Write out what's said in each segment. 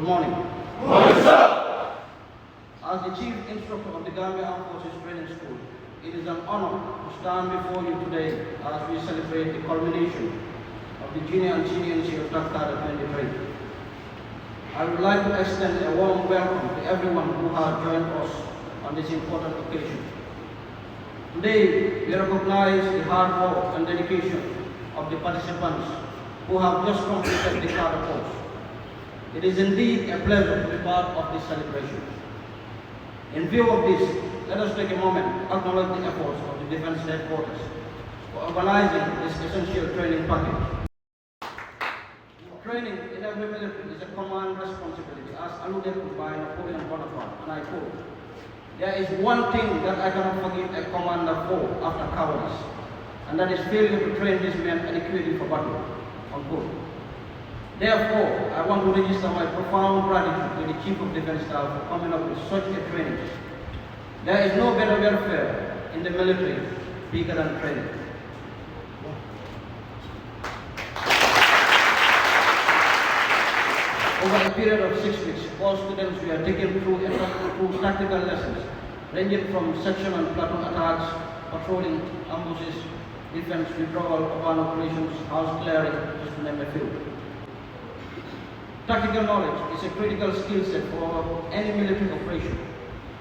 Good morning. Good morning, sir. As the Chief Instructor of the Gambia Armed Forces Training School, it is an honor to stand before you today as we celebrate the culmination of the Junior and Senior Institute of Cadre 2020. I would like to extend a warm welcome to everyone who has joined us on this important occasion. Today, we recognize the hard work and dedication of the participants who have just completed the Cadre course. It is indeed a pleasure to be part of this celebration. In view of this, let us take a moment to acknowledge the efforts of the Defense Headquarters for organizing this essential training package. Training in every military is a command responsibility, as alluded to by Napoleon Bonaparte, and I quote, "There is one thing that I cannot forgive a commander for after cowardice, and that is failure to train these men adequately for battle," unquote. Therefore, I want to register my profound gratitude to the Chief of Defense Staff for coming up with such a training. There is no better welfare in the military bigger than training. Over a period of 6 weeks, all students were taken through tactical lessons, ranging from section and platoon attacks, patrolling, ambushes, defense, withdrawal, urban operations, house clearing, just to name a few. Tactical knowledge is a critical skill set for any military operation,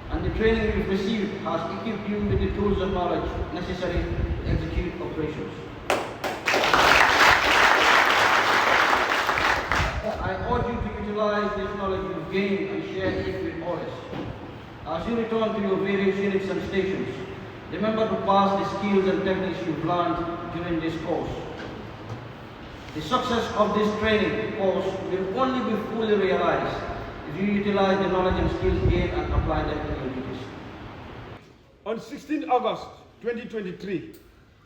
and the training you've received has equipped you with the tools and knowledge necessary to execute operations. I urge you to utilize this knowledge you've gained and share it with others. As you return to your various units and stations, remember to pass the skills and techniques you've learned during this course. The success of this training course will only be fully realized if you utilize the knowledge and skills gained and apply them in your duties. On 16 August 2023,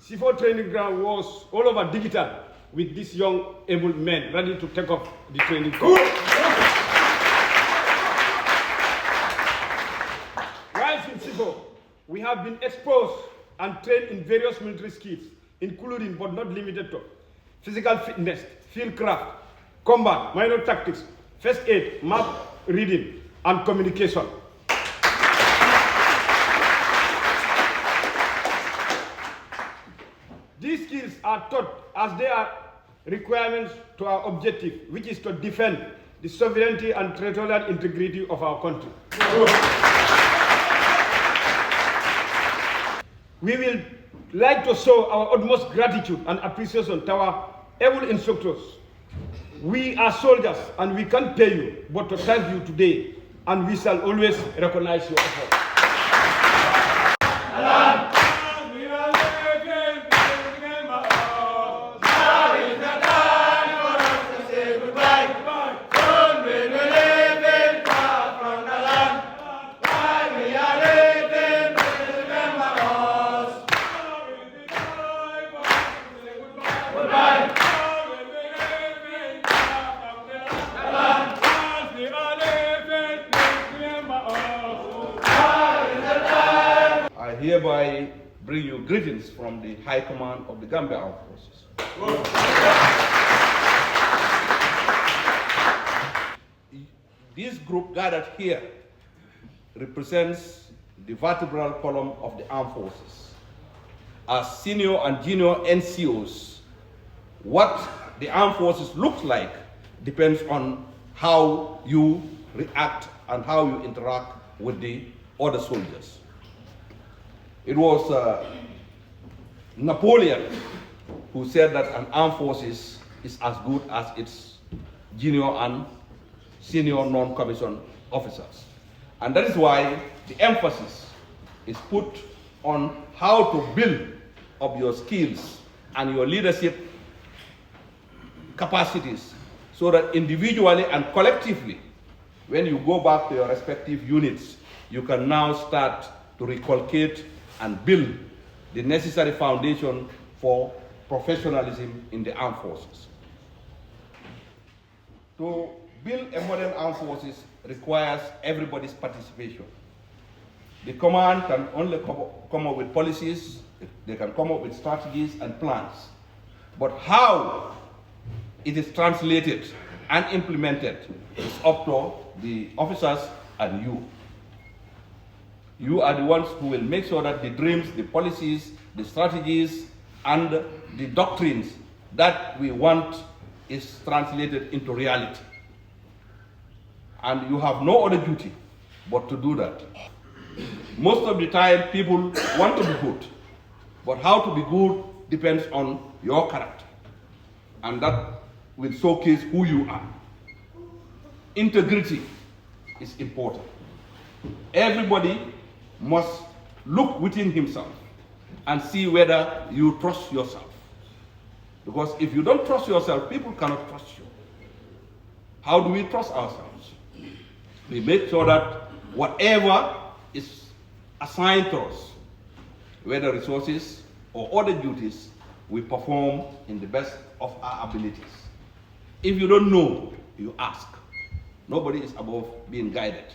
C4 training ground was all over digital with these young able men ready to take up the training course. Whilst in C4, we have been exposed and trained in various military skills, including but not limited to physical fitness, field craft, combat, minor tactics, first aid, map reading, and communication. These skills are taught as they are requirements to our objective, which is to defend the sovereignty and territorial integrity of our country. We will like to show our utmost gratitude and appreciation to our able instructors. We are soldiers and we can't pay you, but to thank you today, and we shall always recognize your effort. I hereby bring you greetings from the High Command of the Gambia Armed Forces. This group gathered here represents the vertebral column of the armed forces. As senior and junior NCOs, what the armed forces looks like depends on how you react and how you interact with the other soldiers. It was Napoleon who said that an armed forces is as good as its junior and senior non-commissioned officers. And that is why the emphasis is put on how to build up your skills and your leadership capacities so that individually and collectively, when you go back to your respective units, you can now start to recolocate and build the necessary foundation for professionalism in the armed forces. To build a modern armed forces requires everybody's participation. The command can only come up with policies, they can come up with strategies and plans. But how it is translated and implemented is up to the officers and you. You are the ones who will make sure that the dreams, the policies, the strategies, and the doctrines that we want is translated into reality. And you have no other duty but to do that. Most of the time, people want to be good, but how to be good depends on your character, and that will showcase who you are. Integrity is important. Everybody must look within himself and see whether you trust yourself. Because if you don't trust yourself, people cannot trust you. How do we trust ourselves? We make sure that whatever is assigned to us, whether resources or other duties, we perform in the best of our abilities. If you don't know, you ask. Nobody is above being guided.